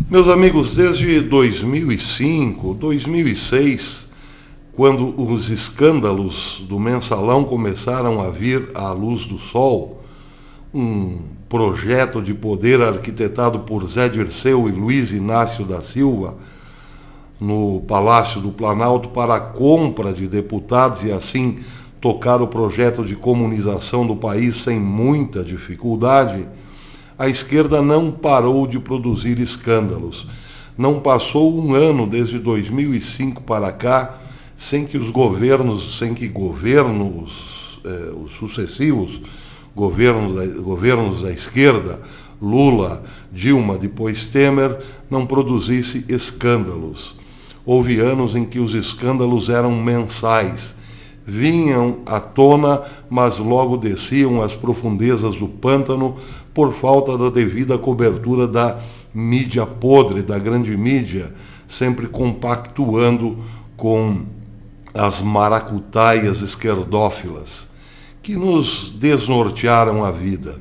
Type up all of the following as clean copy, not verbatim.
Meus amigos, desde 2005, 2006, quando os escândalos do Mensalão começaram a vir à luz do sol, um projeto de poder arquitetado por Zé Dirceu e Luiz Inácio da Silva, no Palácio do Planalto, para a compra de deputados e assim tocar o projeto de comunização do país sem muita dificuldade, a esquerda não parou de produzir escândalos. Não passou um ano desde 2005 para cá sem que os governos os sucessivos governos da esquerda, Lula, Dilma, depois Temer, não produzisse escândalos. Houve anos em que os escândalos eram mensais. Vinham à tona, mas logo desciam às profundezas do pântano por falta da devida cobertura da mídia podre, da grande mídia, sempre compactuando com as maracutaias esquerdófilas, que nos desnortearam a vida.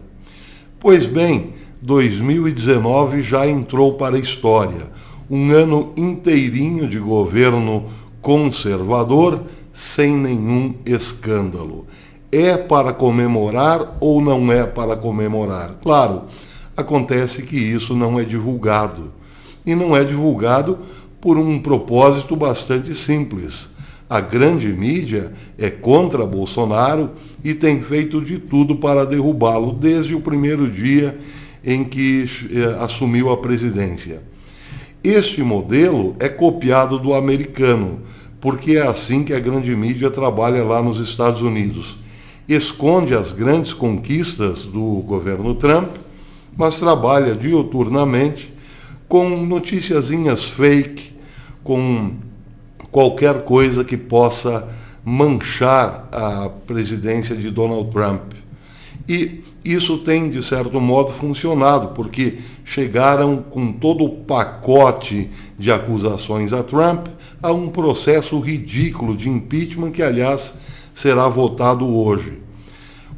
Pois bem, 2019 já entrou para a história, um ano inteirinho de governo conservador, sem nenhum escândalo. É para comemorar ou não é para comemorar? Claro, acontece que isso não é divulgado. E não é divulgado por um propósito bastante simples. A grande mídia é contra Bolsonaro e tem feito de tudo para derrubá-lo desde o primeiro dia em que assumiu a presidência. Este modelo é copiado do americano, porque é assim que a grande mídia trabalha lá nos Estados Unidos. Esconde as grandes conquistas do governo Trump, mas trabalha diuturnamente com noticiazinhas fake, com qualquer coisa que possa manchar a presidência de Donald Trump. E isso tem, de certo modo, funcionado, porque chegaram com todo o pacote de acusações a Trump a um processo ridículo de impeachment que, aliás, será votado hoje.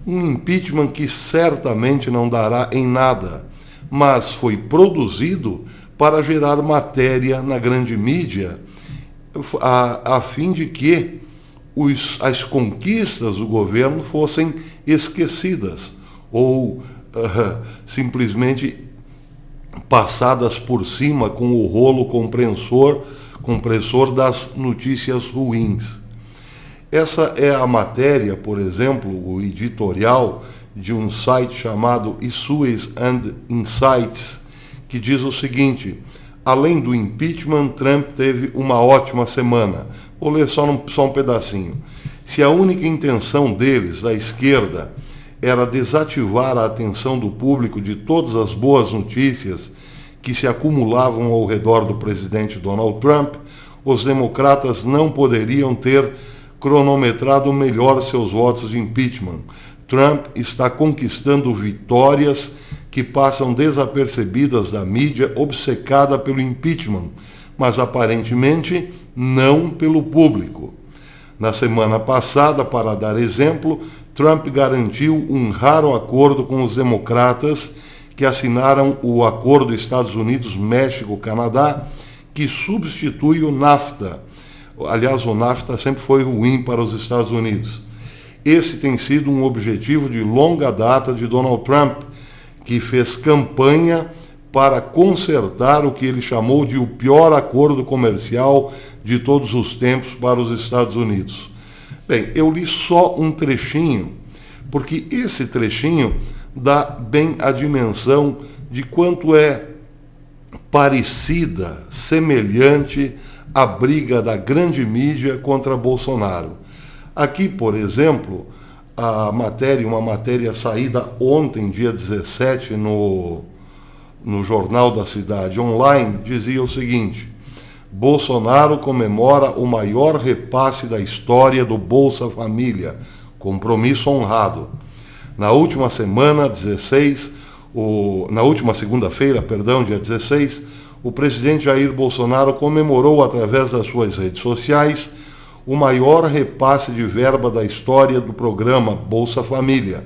Um impeachment que certamente não dará em nada, mas foi produzido para gerar matéria na grande mídia, a fim de que as conquistas do governo fossem esquecidas ou simplesmente passadas por cima com o rolo compressor das notícias ruins. Essa é a matéria, por exemplo, o editorial de um site chamado Issues and Insights, que diz o seguinte: além do impeachment, Trump teve uma ótima semana. Vou ler só um pedacinho. Se a única intenção deles, da esquerda, era desativar a atenção do público de todas as boas notícias que se acumulavam ao redor do presidente Donald Trump, os democratas não poderiam ter cronometrado melhor seus votos de impeachment. Trump está conquistando vitórias que passam desapercebidas da mídia obcecada pelo impeachment, mas aparentemente não pelo público. Na semana passada, para dar exemplo, Trump garantiu um raro acordo com os democratas que assinaram o Acordo Estados Unidos-México-Canadá, que substitui o NAFTA. Aliás, o NAFTA sempre foi ruim para os Estados Unidos. Esse tem sido um objetivo de longa data de Donald Trump, que fez campanha para consertar o que ele chamou de o pior acordo comercial de todos os tempos para os Estados Unidos. Bem, eu li só um trechinho, porque esse trechinho dá bem a dimensão de quanto é parecida, semelhante à briga da grande mídia contra Bolsonaro. Aqui, por exemplo, uma matéria saída ontem, dia 17, no Jornal da Cidade Online, dizia o seguinte: Bolsonaro comemora o maior repasse da história do Bolsa Família, compromisso honrado. Na última segunda-feira, dia 16, o presidente Jair Bolsonaro comemorou através das suas redes sociais o maior repasse de verba da história do programa Bolsa Família.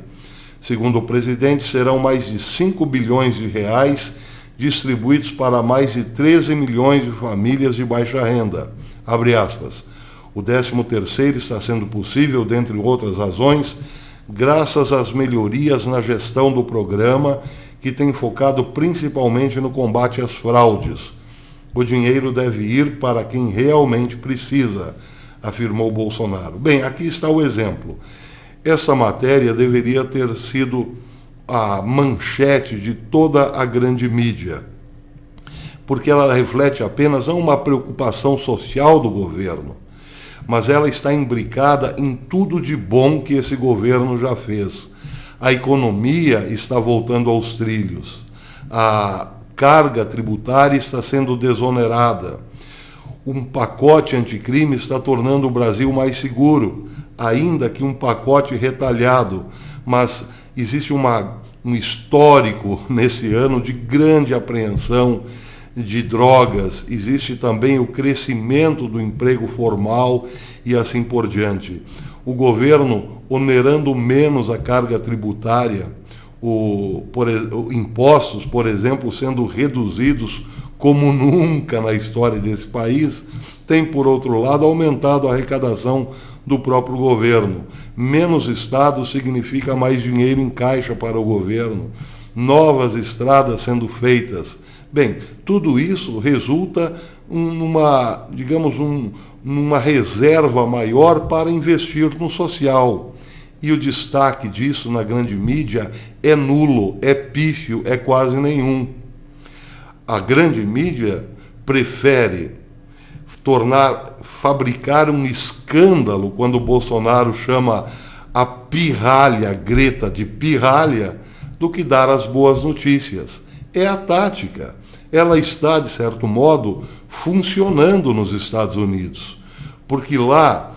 Segundo o presidente, serão mais de 5 bilhões de reais distribuídos para mais de 13 milhões de famílias de baixa renda. Abre aspas. O 13º está sendo possível, dentre outras razões, graças às melhorias na gestão do programa, que tem focado principalmente no combate às fraudes. O dinheiro deve ir para quem realmente precisa, afirmou Bolsonaro. Bem, aqui está o exemplo. Essa matéria deveria ter sido a manchete de toda a grande mídia, porque ela reflete apenas não uma preocupação social do governo, mas ela está imbricada em tudo de bom que esse governo já fez. A economia está voltando aos trilhos, a carga tributária está sendo desonerada, um pacote anticrime está tornando o Brasil mais seguro, ainda que um pacote retalhado, mas existe um histórico nesse ano de grande apreensão de drogas, existe também o crescimento do emprego formal e assim por diante. O governo onerando menos a carga tributária, impostos, por exemplo, sendo reduzidos como nunca na história desse país, tem, por outro lado, aumentado a arrecadação do próprio governo. Menos Estado significa mais dinheiro em caixa para o governo, novas estradas sendo feitas. Bem, tudo isso resulta numa reserva maior para investir no social. E o destaque disso na grande mídia é nulo, é pífio, é quase nenhum. A grande mídia prefere fabricar um escândalo quando o Bolsonaro chama a pirralha Greta de pirralha, do que dar as boas notícias. É a tática. Ela está, de certo modo, funcionando nos Estados Unidos. Porque lá,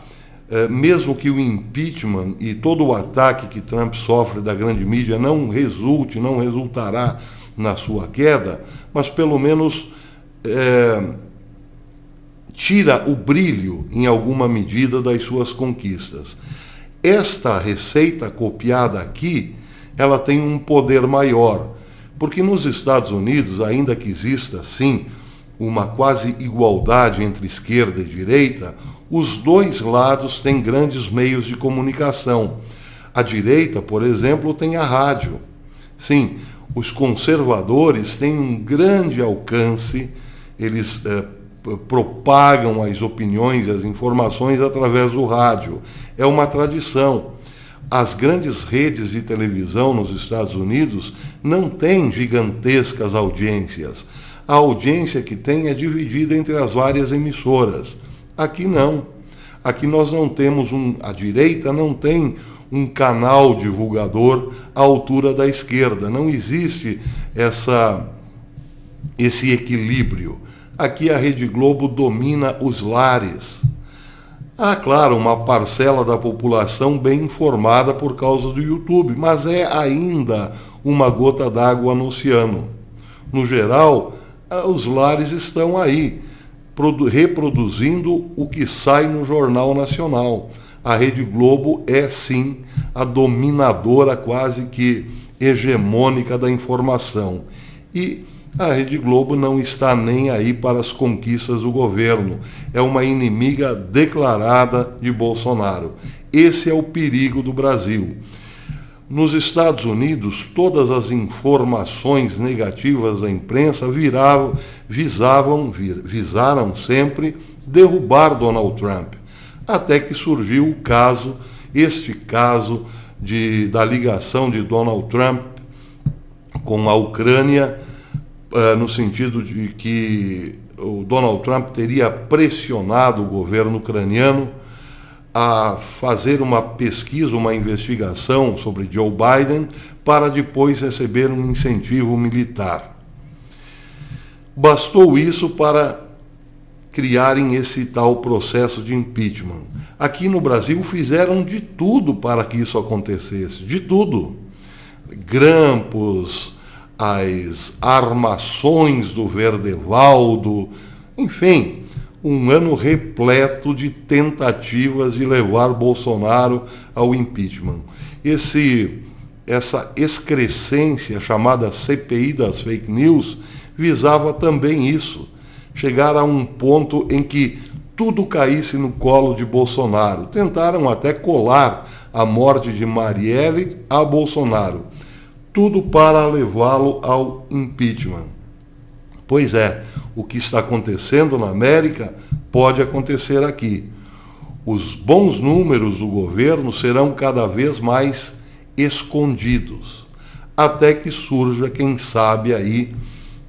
mesmo que o impeachment e todo o ataque que Trump sofre da grande mídia não resultará na sua queda, mas pelo menos tira o brilho, em alguma medida, das suas conquistas. Esta receita copiada aqui, ela tem um poder maior, porque nos Estados Unidos, ainda que exista, sim, uma quase igualdade entre esquerda e direita, os dois lados têm grandes meios de comunicação. A direita, por exemplo, tem a rádio. Sim, os conservadores têm um grande alcance, eles propagam as opiniões e as informações através do rádio. É uma tradição. As grandes redes de televisão nos Estados Unidos não têm gigantescas audiências. A audiência que tem é dividida entre as várias emissoras. Aqui não. Aqui nós não temos a direita não tem um canal divulgador à altura da esquerda. Não existe esse equilíbrio. Aqui a Rede Globo domina os lares. Há, claro, uma parcela da população bem informada por causa do YouTube, mas é ainda uma gota d'água no oceano. No geral, os lares estão aí, reproduzindo o que sai no Jornal Nacional. A Rede Globo é, sim, a dominadora quase que hegemônica da informação. E a Rede Globo não está nem aí para as conquistas do governo. É uma inimiga declarada de Bolsonaro. Esse é o perigo do Brasil. Nos Estados Unidos, todas as informações negativas da imprensa visaram sempre derrubar Donald Trump. Até que surgiu este caso da ligação de Donald Trump com a Ucrânia, no sentido de que o Donald Trump teria pressionado o governo ucraniano a fazer uma pesquisa, uma investigação sobre Joe Biden, para depois receber um incentivo militar. Bastou isso para criarem esse tal processo de impeachment. Aqui no Brasil fizeram de tudo para que isso acontecesse, de tudo. Grampos, as armações do Verdevaldo, enfim, um ano repleto de tentativas de levar Bolsonaro ao impeachment. Essa excrescência chamada CPI das fake news visava também isso, chegar a um ponto em que tudo caísse no colo de Bolsonaro. Tentaram até colar a morte de Marielle a Bolsonaro. Tudo para levá-lo ao impeachment. Pois é, o que está acontecendo na América pode acontecer aqui. Os bons números do governo serão cada vez mais escondidos, até que surja, quem sabe aí,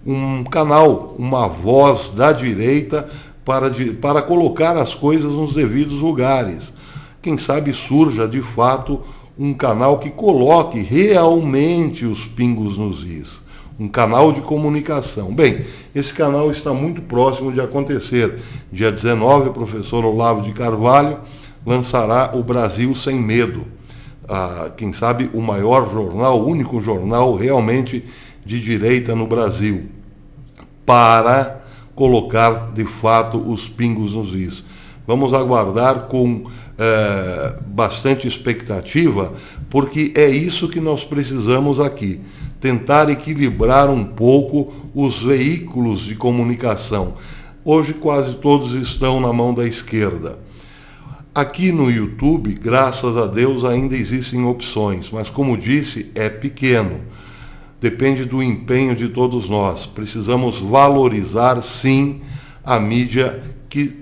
um canal, uma voz da direita para colocar as coisas nos devidos lugares. Quem sabe surja, de fato, um canal que coloque realmente os pingos nos is. Um canal de comunicação. Bem, esse canal está muito próximo de acontecer. Dia 19, o professor Olavo de Carvalho lançará o Brasil Sem Medo. Quem sabe o maior jornal, o único jornal realmente de direita no Brasil, para colocar de fato os pingos nos is. Vamos aguardar com bastante expectativa, porque é isso que nós precisamos aqui. Tentar equilibrar um pouco os veículos de comunicação. Hoje quase todos estão na mão da esquerda. Aqui no YouTube, graças a Deus, ainda existem opções, mas como disse, é pequeno. Depende do empenho de todos nós. Precisamos valorizar, sim, a mídia que,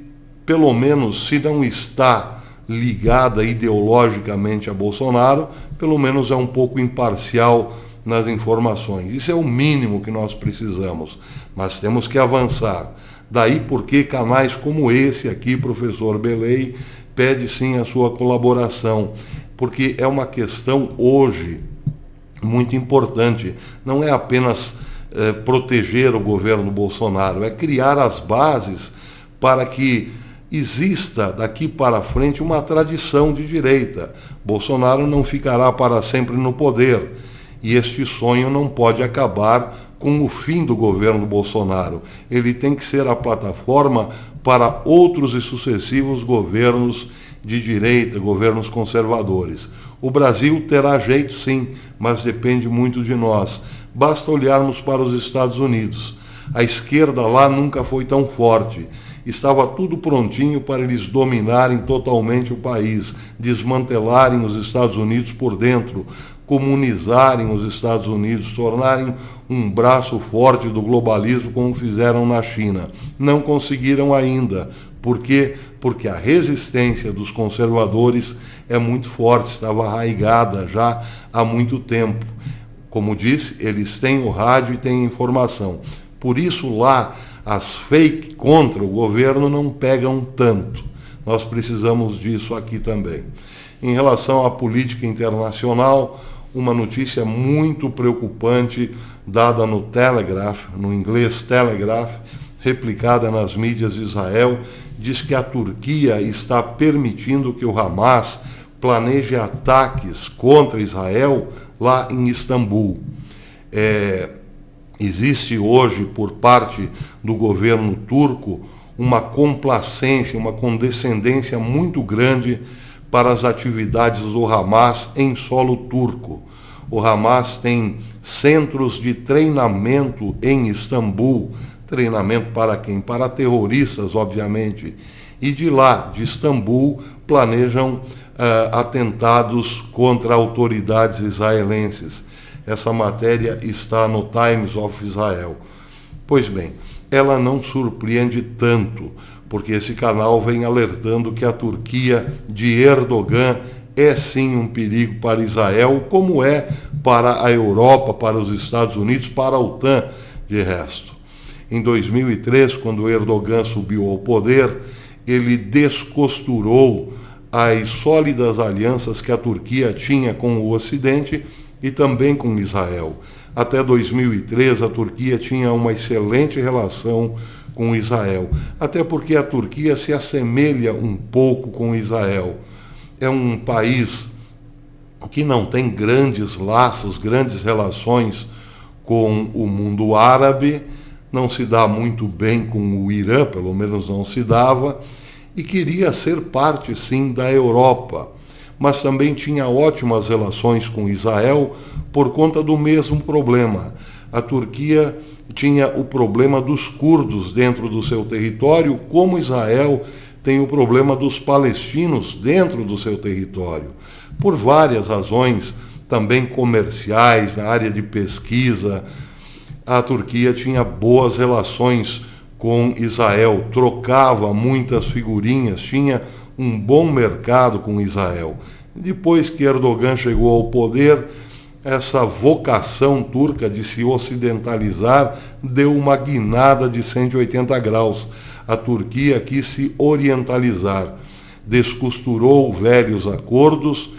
pelo menos, se não está ligada ideologicamente a Bolsonaro, pelo menos é um pouco imparcial nas informações. Isso é o mínimo que nós precisamos, mas temos que avançar. Daí porque canais como esse aqui, professor Belei, pede sim a sua colaboração, porque é uma questão hoje muito importante. Não é apenas proteger o governo Bolsonaro, é criar as bases para que exista daqui para frente uma tradição de direita. Bolsonaro não ficará para sempre no poder. E este sonho não pode acabar com o fim do governo Bolsonaro. Ele tem que ser a plataforma para outros e sucessivos governos de direita, governos conservadores. O Brasil terá jeito sim, mas depende muito de nós. Basta olharmos para os Estados Unidos. A esquerda lá nunca foi tão forte. Estava tudo prontinho para eles dominarem totalmente o país, desmantelarem os Estados Unidos por dentro, comunizarem os Estados Unidos, tornarem um braço forte do globalismo como fizeram na China. Não conseguiram ainda. Por quê? Porque a resistência dos conservadores é muito forte, estava arraigada já há muito tempo. Como disse, eles têm o rádio e têm a informação. Por isso lá as fake contra o governo não pegam tanto. Nós precisamos disso aqui também. Em relação à política internacional, uma notícia muito preocupante dada no Telegraph, no inglês Telegraph, replicada nas mídias de Israel, diz que a Turquia está permitindo que o Hamas planeje ataques contra Israel lá em Istambul. Existe hoje, por parte do governo turco, uma complacência, uma condescendência muito grande para as atividades do Hamas em solo turco. O Hamas tem centros de treinamento em Istambul. Treinamento para quem? Para terroristas, obviamente. E de lá, de Istambul, planejam atentados contra autoridades israelenses. Essa matéria está no Times of Israel. Pois bem, ela não surpreende tanto, porque esse canal vem alertando que a Turquia de Erdogan é sim um perigo para Israel, como é para a Europa, para os Estados Unidos, para a OTAN, de resto. Em 2003, quando Erdogan subiu ao poder, ele descosturou as sólidas alianças que a Turquia tinha com o Ocidente e também com Israel. Até 2003, a Turquia tinha uma excelente relação com Israel, até porque a Turquia se assemelha um pouco com Israel. É um país que não tem grandes laços, grandes relações com o mundo árabe, não se dá muito bem com o Irã, pelo menos não se dava, e queria ser parte, sim, da Europa, mas também tinha ótimas relações com Israel por conta do mesmo problema. A Turquia tinha o problema dos curdos dentro do seu território, como Israel tem o problema dos palestinos dentro do seu território. Por várias razões, também comerciais, na área de pesquisa, a Turquia tinha boas relações com Israel, trocava muitas figurinhas, tinha um bom mercado com Israel. Depois que Erdogan chegou ao poder, essa vocação turca de se ocidentalizar deu uma guinada de 180 graus. A Turquia quis se orientalizar, descosturou velhos acordos,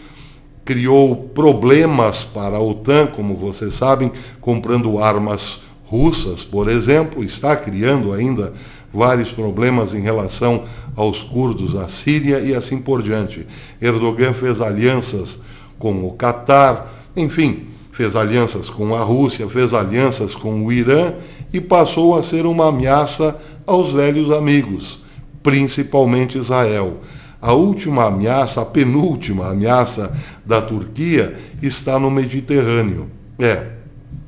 criou problemas para a OTAN, como vocês sabem, comprando armas russas, por exemplo, está criando ainda vários problemas em relação aos curdos da Síria e assim por diante. Erdogan fez alianças com o Catar, enfim, fez alianças com a Rússia, fez alianças com o Irã e passou a ser uma ameaça aos velhos amigos, principalmente Israel. A última ameaça, a penúltima ameaça da Turquia está no Mediterrâneo.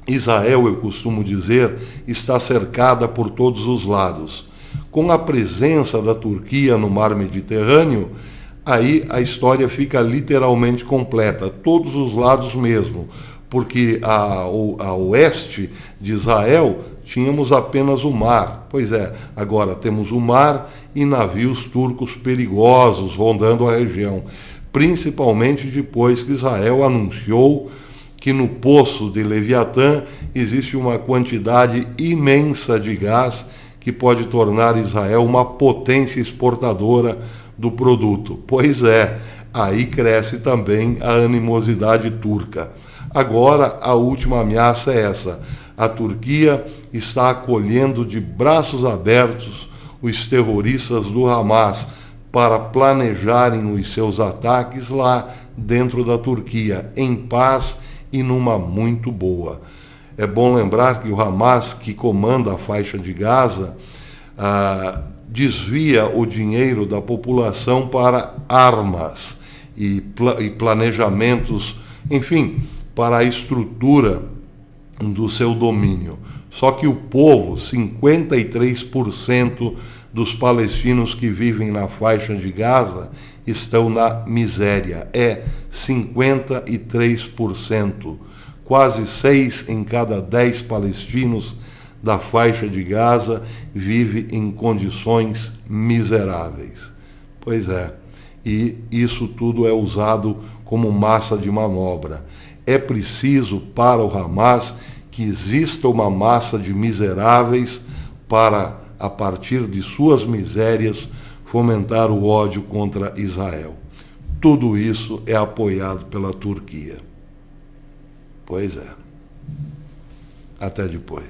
Israel, eu costumo dizer, está cercada por todos os lados. Com a presença da Turquia no mar Mediterrâneo, aí a história fica literalmente completa, todos os lados mesmo, porque a oeste de Israel tínhamos apenas o mar. Pois é, agora temos o mar e navios turcos perigosos rondando a região, principalmente depois que Israel anunciou que no poço de Leviatã existe uma quantidade imensa de gás que pode tornar Israel uma potência exportadora do produto. Pois é, aí cresce também a animosidade turca. Agora, a última ameaça é essa. A Turquia está acolhendo de braços abertos os terroristas do Hamas para planejarem os seus ataques lá dentro da Turquia, em paz e numa muito boa. É bom lembrar que o Hamas, que comanda a faixa de Gaza, desvia o dinheiro da população para armas e planejamentos, enfim, para a estrutura do seu domínio. Só que o povo, 53% dos palestinos que vivem na faixa de Gaza estão na miséria. 53%. Quase 6 em cada 10 palestinos da faixa de Gaza vive em condições miseráveis. Pois é, e isso tudo é usado como massa de manobra. É preciso para o Hamas que exista uma massa de miseráveis para, a partir de suas misérias, fomentar o ódio contra Israel. Tudo isso é apoiado pela Turquia. Pois é. Até depois.